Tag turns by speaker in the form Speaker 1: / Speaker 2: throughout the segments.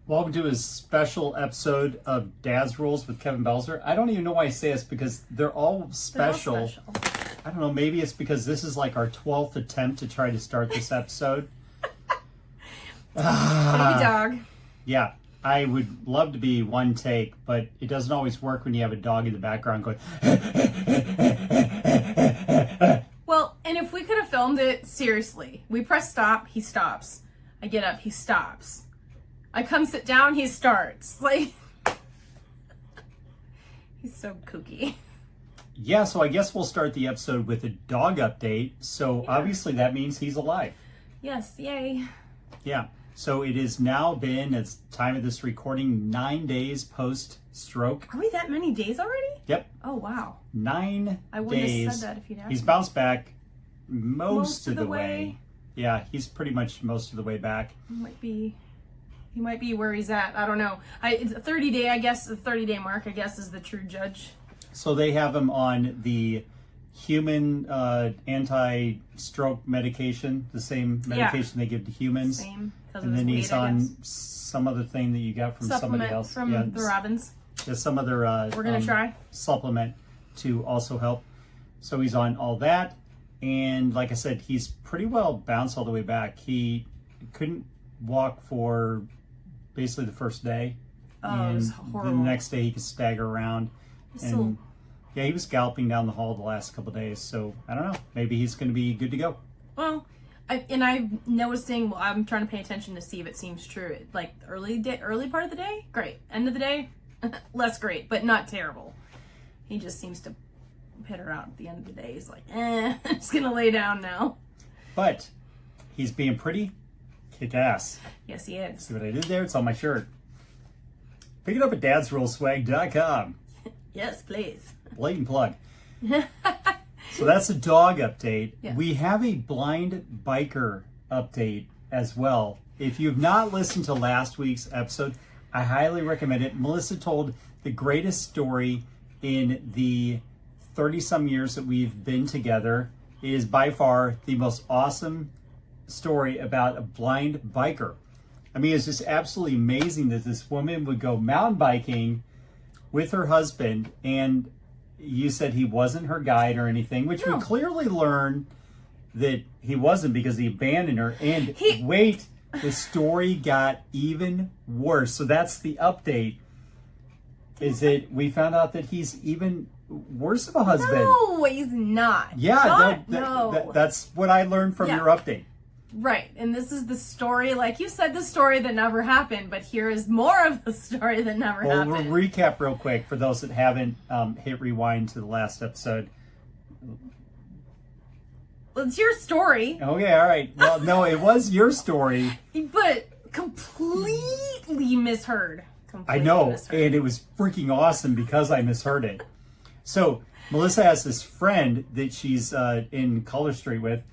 Speaker 1: Welcome to a special episode of Dad's Rules with Kevin Belzer. I don't even know why I say this because they're all special. I don't know, maybe it's because this is like our 12th attempt to try to start this episode.
Speaker 2: Baby dog.
Speaker 1: Yeah, I would love to be one take, but it doesn't always work when you have a dog in the background going.
Speaker 2: Well, and if we could have filmed it, seriously, we press stop, he stops. I get up, he stops. I come sit down, he starts. Like, he's so kooky.
Speaker 1: Yeah, so I guess we'll start the episode with a dog update. So obviously that means he's alive.
Speaker 2: Yes, yay.
Speaker 1: Yeah, so it has now been, at the time of this recording, 9 days post-stroke.
Speaker 2: Are we that many days already?
Speaker 1: Yep.
Speaker 2: Oh, wow.
Speaker 1: 9 days.
Speaker 2: I wouldn't have said that if you'd asked
Speaker 1: He's
Speaker 2: me.
Speaker 1: bounced back most of the way. Yeah, he's pretty much most of the way back.
Speaker 2: He might be where he's at. I don't know. It's a 30-day, I guess. The 30-day mark, I guess, is the true judge.
Speaker 1: So they have him on the human anti-stroke medication, the same medication they give to humans.
Speaker 2: Same.
Speaker 1: And then he's on some other thing that you got from somebody else.
Speaker 2: From the Robins.
Speaker 1: There's some other
Speaker 2: We're gonna try
Speaker 1: supplement to also help. So he's on all that. And like I said, he's pretty well bounced all the way back. He couldn't walk for basically the first day.
Speaker 2: Oh, it was
Speaker 1: and
Speaker 2: horrible.
Speaker 1: then the next day he could stagger around. And yeah, he was galloping down the hall the last couple of days. So I don't know. Maybe he's going to be good to go.
Speaker 2: Well, I'm noticing. Well, I'm trying to pay attention to see if it seems true. Like early part of the day, great. End of the day, less great, but not terrible. He just seems to hit her out at the end of the day. He's like, I'm just gonna lay down now.
Speaker 1: But he's being pretty kick-ass.
Speaker 2: Yes, he is.
Speaker 1: See what I did there? It's on my shirt. Pick it up at dadsruleswag.com.
Speaker 2: Yes, please.
Speaker 1: Blatant plug. So that's a dog update.
Speaker 2: Yes.
Speaker 1: We have a blind biker update as well. If you've not listened to last week's episode, I highly recommend it. Melissa told the greatest story in the 30-some years that we've been together. It is by far the most awesome story about a blind biker. I mean, it's just absolutely amazing that this woman would go mountain biking with her husband, and you said he wasn't her guide or anything, which we clearly learned that he wasn't because he abandoned her. And wait, the story got even worse. So that's the update, is that we found out that he's even worse of a husband.
Speaker 2: No, he's not.
Speaker 1: Yeah,
Speaker 2: no.
Speaker 1: That's what I learned from your update.
Speaker 2: Right, and this is the story, like you said, the story that never happened, but here is more of the story that never happened.
Speaker 1: We'll recap real quick for those that haven't hit rewind to the last episode.
Speaker 2: Well, it's your story.
Speaker 1: Okay, all right. Well, no, it was your story.
Speaker 2: But completely misheard.
Speaker 1: I know, and it was freaking awesome because I misheard it. So, Melissa has this friend that she's in Color Street with,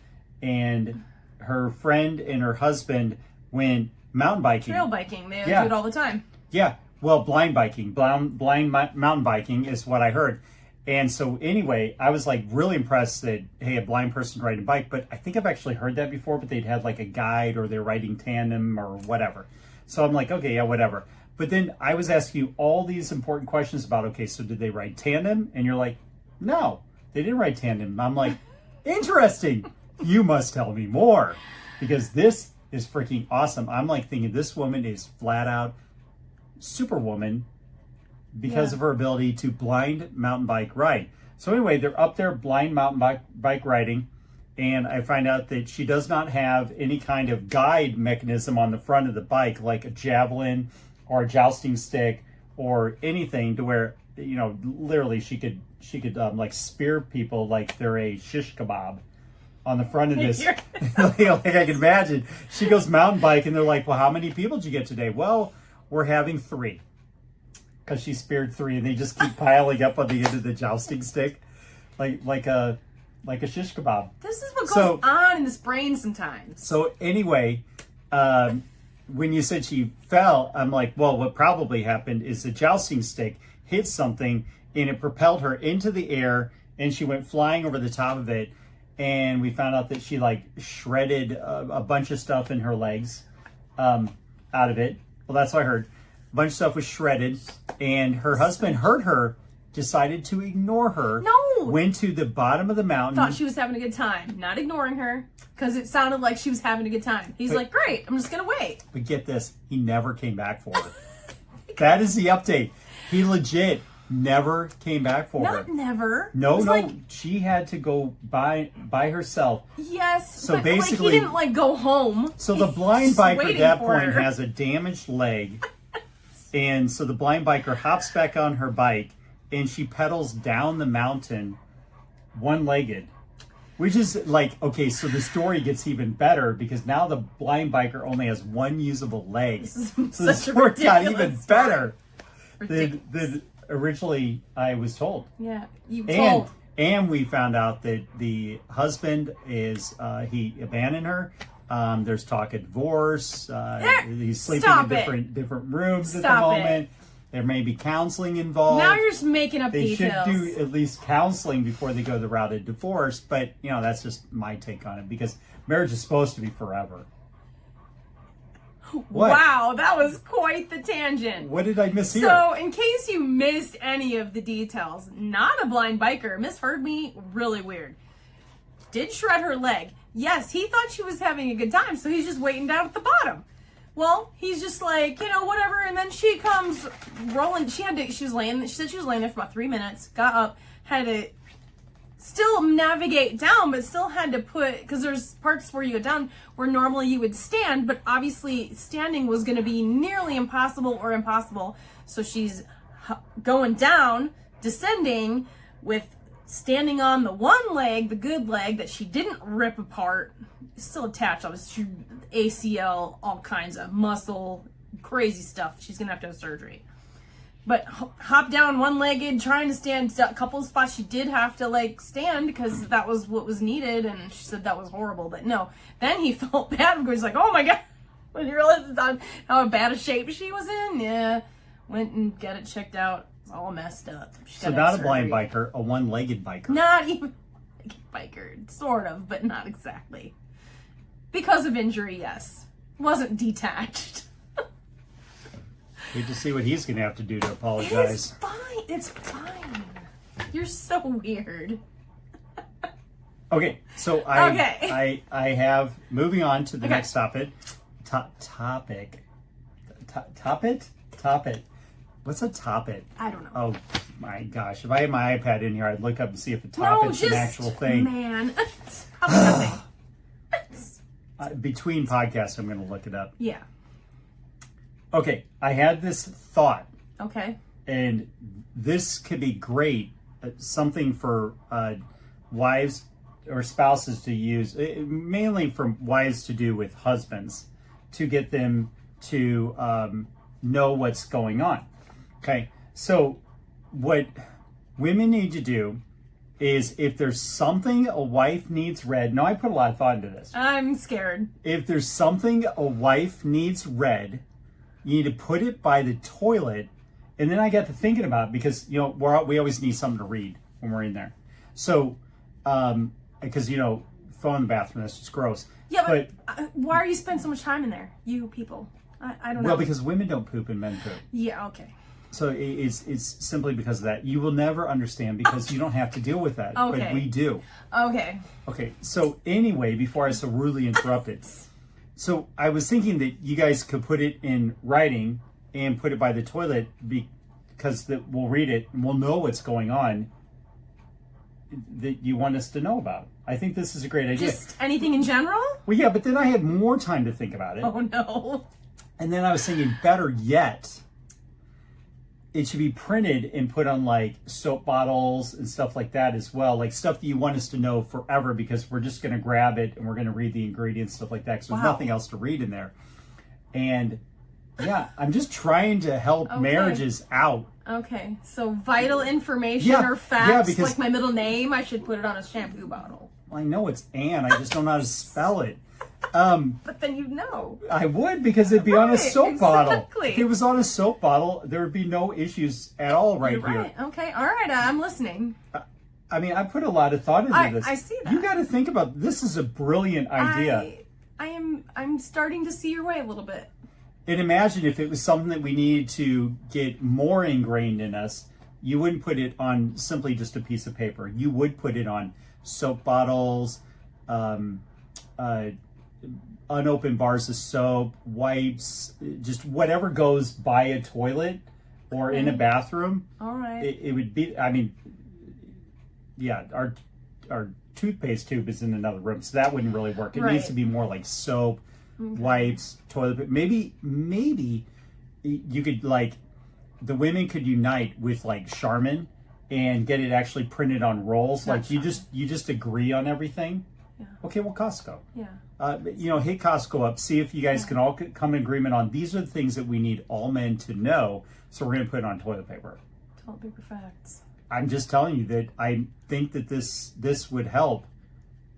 Speaker 1: and her friend and her husband went mountain biking.
Speaker 2: Trail biking. They do it all the time.
Speaker 1: Yeah. Well, blind biking. Blind mountain biking is what I heard. And so anyway, I was like really impressed that, hey, a blind person riding a bike. But I think I've actually heard that before, but they'd had like a guide or they're riding tandem or whatever. So I'm like, okay, yeah, whatever. But then I was asking you all these important questions about, okay, so did they ride tandem? And you're like, no, they didn't ride tandem. I'm like, interesting. You must tell me more, because this is freaking awesome. I'm like thinking this woman is flat out superwoman because of her ability to blind mountain bike ride. So anyway, they're up there blind mountain bike riding, and I find out that she does not have any kind of guide mechanism on the front of the bike, like a javelin or a jousting stick or anything to where, you know, literally she could like spear people like they're a shish kebab on the front of this. Like I can imagine. She goes mountain bike and they're like, well, how many people did you get today? Well, we're having 3. Because she speared 3 and they just keep piling up on the end of the jousting stick. Like a shish kebab.
Speaker 2: This is what goes on in this brain sometimes.
Speaker 1: So anyway, when you said she fell, I'm like, well, what probably happened is the jousting stick hit something and it propelled her into the air and she went flying over the top of it. And we found out that she like shredded a bunch of stuff in her legs out of it. Well, that's what I heard. A bunch of stuff was shredded, and her husband heard her, decided to ignore her.
Speaker 2: No!
Speaker 1: Went to the bottom of the mountain.
Speaker 2: Thought she was having a good time. Not ignoring her, because it sounded like she was having a good time. He's like, great, I'm just going to wait.
Speaker 1: But get this, he never came back for her. That is the update. He legit never came back for her.
Speaker 2: Not never.
Speaker 1: No,
Speaker 2: like,
Speaker 1: she had to go by herself.
Speaker 2: yes,
Speaker 1: So
Speaker 2: but
Speaker 1: basically,
Speaker 2: like, he didn't like go home.
Speaker 1: So the blind
Speaker 2: He's
Speaker 1: biker at
Speaker 2: waiting
Speaker 1: that
Speaker 2: for
Speaker 1: point
Speaker 2: her.
Speaker 1: has a damaged leg. And so the blind biker hops back on her bike and she pedals down the mountain one-legged. Which is like, okay, so the story gets even better because now the blind biker only has one usable leg. So the story got even better than originally I was told.
Speaker 2: Yeah, you told.
Speaker 1: And we found out that the husband is, he abandoned her. There's talk of divorce. He's sleeping in different rooms at the moment. There may be counseling involved.
Speaker 2: Now you're just making up
Speaker 1: They
Speaker 2: details.
Speaker 1: should do at least counseling before they go the route of divorce. But, you know, that's just my take on it because marriage is supposed to be forever. What?
Speaker 2: Wow, that was quite the tangent.
Speaker 1: What did I miss here?
Speaker 2: So, in case you missed any of the details, not a blind biker misheard me really weird. Did shred her leg. Yes, he thought she was having a good time, so he's just waiting down at the bottom. Well, he's just like, you know, whatever, and then she comes rolling. She said she was laying there for about 3 minutes, got up, had to still navigate down, but still had to because there's parts where you go down where normally you would stand, but obviously standing was going to be nearly impossible. So she's going down, descending with standing on the one leg, the good leg that she didn't rip apart, still attached, obviously, ACL, all kinds of muscle, crazy stuff. She's going to have surgery. But hop down one-legged, trying to stand a couple of spots. She did have to, like, stand because that was what was needed, and she said that was horrible. But no, then he felt bad because he's like, oh my God, when he realized how bad a shape she was in. Yeah, went and got it checked out. It's all messed up.
Speaker 1: So not a blind biker, a one-legged biker.
Speaker 2: Not even a biker, sort of, but not exactly. Because of injury, yes. Wasn't detached.
Speaker 1: Wait to see what he's going to have to do to apologize.
Speaker 2: It's fine. It's fine. You're so weird.
Speaker 1: Okay, so I have, moving on to the next topic. Topic. What's a topic?
Speaker 2: I don't know.
Speaker 1: Oh my gosh. If I had my iPad in here, I'd look up and see if a topic's an actual thing.
Speaker 2: Man. Nothing.
Speaker 1: Between podcasts, I'm going to look it up.
Speaker 2: Yeah.
Speaker 1: Okay, I had this thought.
Speaker 2: Okay.
Speaker 1: And this could be great, something for wives or spouses to use, mainly for wives to do with husbands, to get them to know what's going on. Okay, so what women need to do is if there's something a wife needs read, now I put a lot of thought into this.
Speaker 2: I'm scared.
Speaker 1: If there's something a wife needs read, you need to put it by the toilet. And then I got to thinking about it because, you know, we always need something to read when we're in there. So, because, you know, phone in the bathroom, that's just gross.
Speaker 2: Yeah, but why are you spending so much time in there? You people. I don't know.
Speaker 1: Well, because women don't poop and men poop.
Speaker 2: Yeah, okay.
Speaker 1: So it's simply because of that. You will never understand because you don't have to deal with that.
Speaker 2: Okay.
Speaker 1: But we do.
Speaker 2: Okay.
Speaker 1: Okay, so anyway, before I so rudely interrupted. So I was thinking that you guys could put it in writing and put it by the toilet because we'll read it and we'll know what's going on that you want us to know about. I think this is a great idea.
Speaker 2: Just anything in general?
Speaker 1: Well, yeah, but then I had more time to think about it.
Speaker 2: Oh, no.
Speaker 1: And then I was thinking, better yet, it should be printed and put on like soap bottles and stuff like that as well. Like stuff that you want us to know forever because we're just going to grab it and we're going to read the ingredients, stuff like that. Because there's nothing else to read in there. And yeah, I'm just trying to help marriages out.
Speaker 2: Okay, so vital information or facts,
Speaker 1: because,
Speaker 2: like my middle name, I should put it on a shampoo bottle.
Speaker 1: I know it's Anne, I just don't know how to spell it.
Speaker 2: But then you'd know.
Speaker 1: I would, because it'd be on a soap bottle.
Speaker 2: Exactly.
Speaker 1: If it was on a soap bottle, there would be no issues at all
Speaker 2: You're
Speaker 1: here.
Speaker 2: right. Okay, all right, I'm listening.
Speaker 1: I mean, I put a lot of thought into this.
Speaker 2: I see that.
Speaker 1: You got to think about this. Is a brilliant idea.
Speaker 2: I'm starting to see your way a little bit.
Speaker 1: And imagine if it was something that we needed to get more ingrained in us, you wouldn't put it on simply just a piece of paper. You would put it on soap bottles, unopened bars of soap, wipes, just whatever goes by a toilet or in a bathroom.
Speaker 2: All right.
Speaker 1: It would be, I mean, yeah, our toothpaste tube is in another room, so that wouldn't really work. It needs to be more like soap, wipes, toilet paper. Maybe you could, like, the women could unite with like Charmin and get it actually printed on rolls. Like you just agree on everything.
Speaker 2: Yeah.
Speaker 1: Okay, well, Costco.
Speaker 2: Yeah.
Speaker 1: Hit Costco up. See if you guys can all come in agreement on these are the things that we need all men to know. So we're going to put it on toilet paper.
Speaker 2: Toilet paper facts.
Speaker 1: I'm just telling you that I think that this would help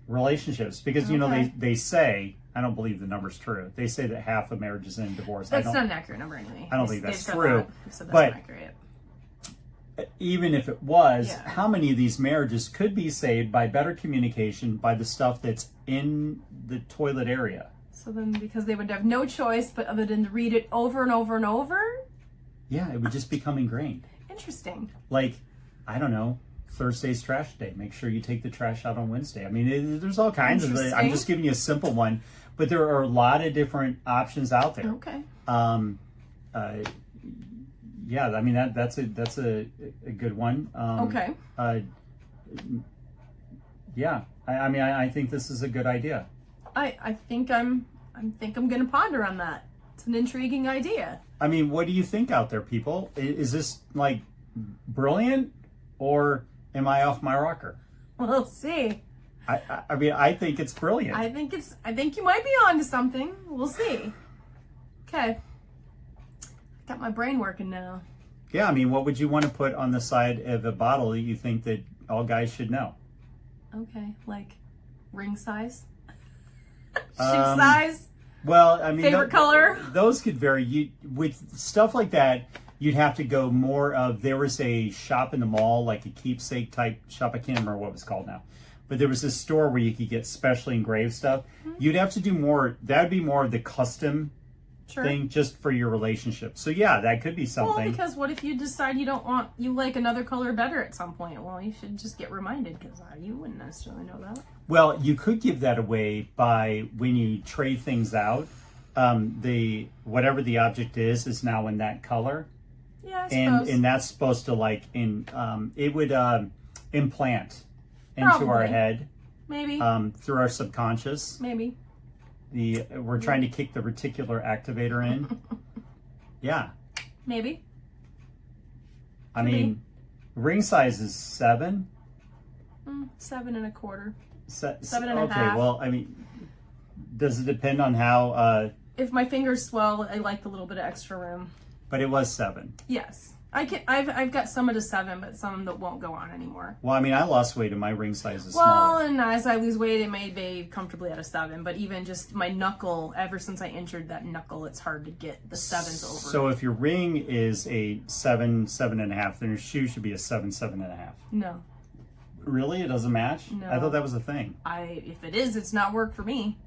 Speaker 1: relationships because you know they say, I don't believe the number's true. They say that half of marriages end in divorce.
Speaker 2: That's not an accurate number anyway.
Speaker 1: I don't think that's true.
Speaker 2: So that's
Speaker 1: but
Speaker 2: not accurate.
Speaker 1: Even if it was, how many of these marriages could be saved by better communication, by the stuff that's in the toilet area?
Speaker 2: So then, because they would have no choice but other than to read it over and over and over?
Speaker 1: Yeah, it would just become ingrained.
Speaker 2: Interesting.
Speaker 1: Like, I don't know, Thursday's trash day. Make sure you take the trash out on Wednesday. I mean, there's all kinds of it. I'm just giving you a simple one, but there are a lot of different options out there.
Speaker 2: Okay.
Speaker 1: Yeah, I mean that's a good one.
Speaker 2: Okay.
Speaker 1: Yeah, I mean I think this is a good idea.
Speaker 2: I think I'm gonna ponder on that. It's an intriguing idea.
Speaker 1: I mean, what do you think out there, people? Is this like brilliant, or am I off my rocker?
Speaker 2: We'll see.
Speaker 1: I mean, I think it's brilliant.
Speaker 2: I think you might be onto something. We'll see. Okay. Got my brain working now.
Speaker 1: Yeah, I mean, what would you want to put on the side of a bottle that you think that all guys should know?
Speaker 2: Okay, like ring size, shoe size.
Speaker 1: Well, I mean,
Speaker 2: favorite color.
Speaker 1: Those could vary. With stuff like that, you'd have to go more of. There was a shop in the mall, like a keepsake type shop. I can't remember what it was called now, but there was this store where you could get specially engraved stuff. Mm-hmm. You'd have to do more. That'd be more of the custom thing just for your relationship. So yeah, that could be something.
Speaker 2: Well, because what if you decide you like another color better at some point? Well, you should just get reminded because you wouldn't necessarily know that.
Speaker 1: Well, you could give that away by when you trade things out. The whatever the object is now in that color.
Speaker 2: Yeah, I suppose.
Speaker 1: And that's supposed to it would implant into our head.
Speaker 2: Maybe.
Speaker 1: Through our subconscious.
Speaker 2: Maybe.
Speaker 1: We're trying to kick the reticular activator in. Yeah.
Speaker 2: Maybe.
Speaker 1: I mean, ring size is 7.
Speaker 2: 7 1/4.
Speaker 1: 7
Speaker 2: and a half.
Speaker 1: Okay, well, I mean, does it depend on how...
Speaker 2: if my fingers swell, I like a little bit of extra room.
Speaker 1: But it was 7.
Speaker 2: Yes. I've got some at a 7, but some that won't go on anymore.
Speaker 1: Well, I mean, I lost weight and my ring size is
Speaker 2: smaller.
Speaker 1: smaller.
Speaker 2: And as I lose weight, it may be comfortably at a 7. But even just my knuckle, ever since I injured that knuckle, it's hard to get the 7s over.
Speaker 1: So if your ring is a 7, 7.5, then your shoe should be a 7, 7.5.
Speaker 2: No.
Speaker 1: Really? It doesn't match?
Speaker 2: No.
Speaker 1: I thought that was a thing.
Speaker 2: If it is, it's not work for me.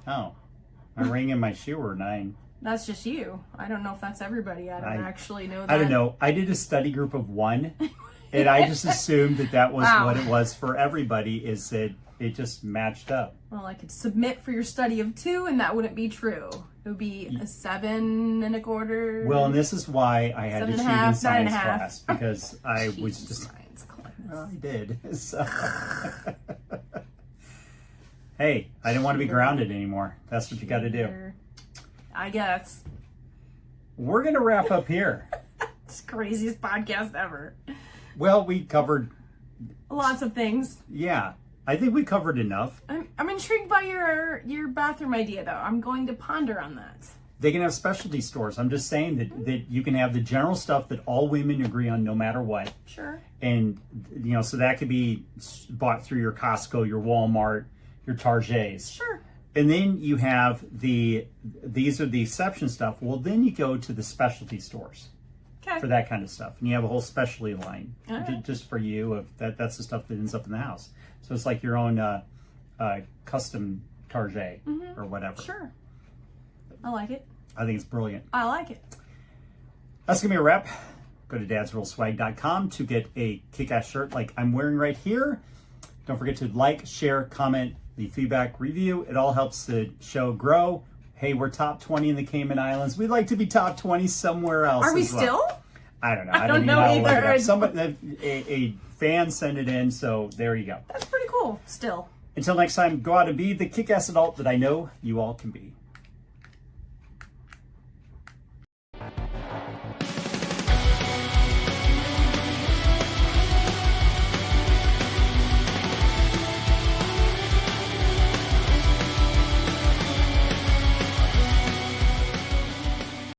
Speaker 1: Oh. My ring and my shoe were 9.
Speaker 2: That's just you. I don't know if that's everybody. I don't actually know that.
Speaker 1: I don't know. I did a study group of 1, and I just assumed that was what it was for everybody, is that it just matched up.
Speaker 2: Well, I could submit for your study of 2, and that wouldn't be true. It would be a 7 1/4.
Speaker 1: Well, and this is why I had to cheat in science
Speaker 2: 9.5.
Speaker 1: class, because I was just...
Speaker 2: Science class.
Speaker 1: Well, I did. So. Hey, I didn't want to be grounded anymore. That's what you got to do.
Speaker 2: I guess.
Speaker 1: We're going to wrap up here.
Speaker 2: It's the craziest podcast ever.
Speaker 1: Well, we covered...
Speaker 2: lots of things.
Speaker 1: Yeah. I think we covered enough.
Speaker 2: I'm intrigued by your bathroom idea, though. I'm going to ponder on that.
Speaker 1: They can have specialty stores. I'm just saying that you can have the general stuff that all women agree on no matter what.
Speaker 2: Sure.
Speaker 1: And, so that could be bought through your Costco, your Walmart, your Targets.
Speaker 2: Sure.
Speaker 1: And then you have these are the exception stuff. Well, then you go to the specialty stores for that kind of stuff. And you have a whole specialty line just for you. That's the stuff that ends up in the house. So it's like your own custom Target or whatever.
Speaker 2: Sure. I like it.
Speaker 1: I think it's brilliant.
Speaker 2: I like it.
Speaker 1: That's going to be a wrap. Go to dadsrollswag.com to get a kick-ass shirt like I'm wearing right here. Don't forget to like, share, comment, leave feedback, review. It all helps the show grow. Hey, we're top 20 in the Cayman Islands. We'd like to be top 20 somewhere else.
Speaker 2: Are we
Speaker 1: as well.
Speaker 2: still?
Speaker 1: I don't know.
Speaker 2: I don't
Speaker 1: even
Speaker 2: know
Speaker 1: how to look it
Speaker 2: either.
Speaker 1: up. Somebody, a fan sent it in, so there you go.
Speaker 2: That's pretty cool. Still.
Speaker 1: Until next time, go out and be the kick-ass adult that I know you all can be.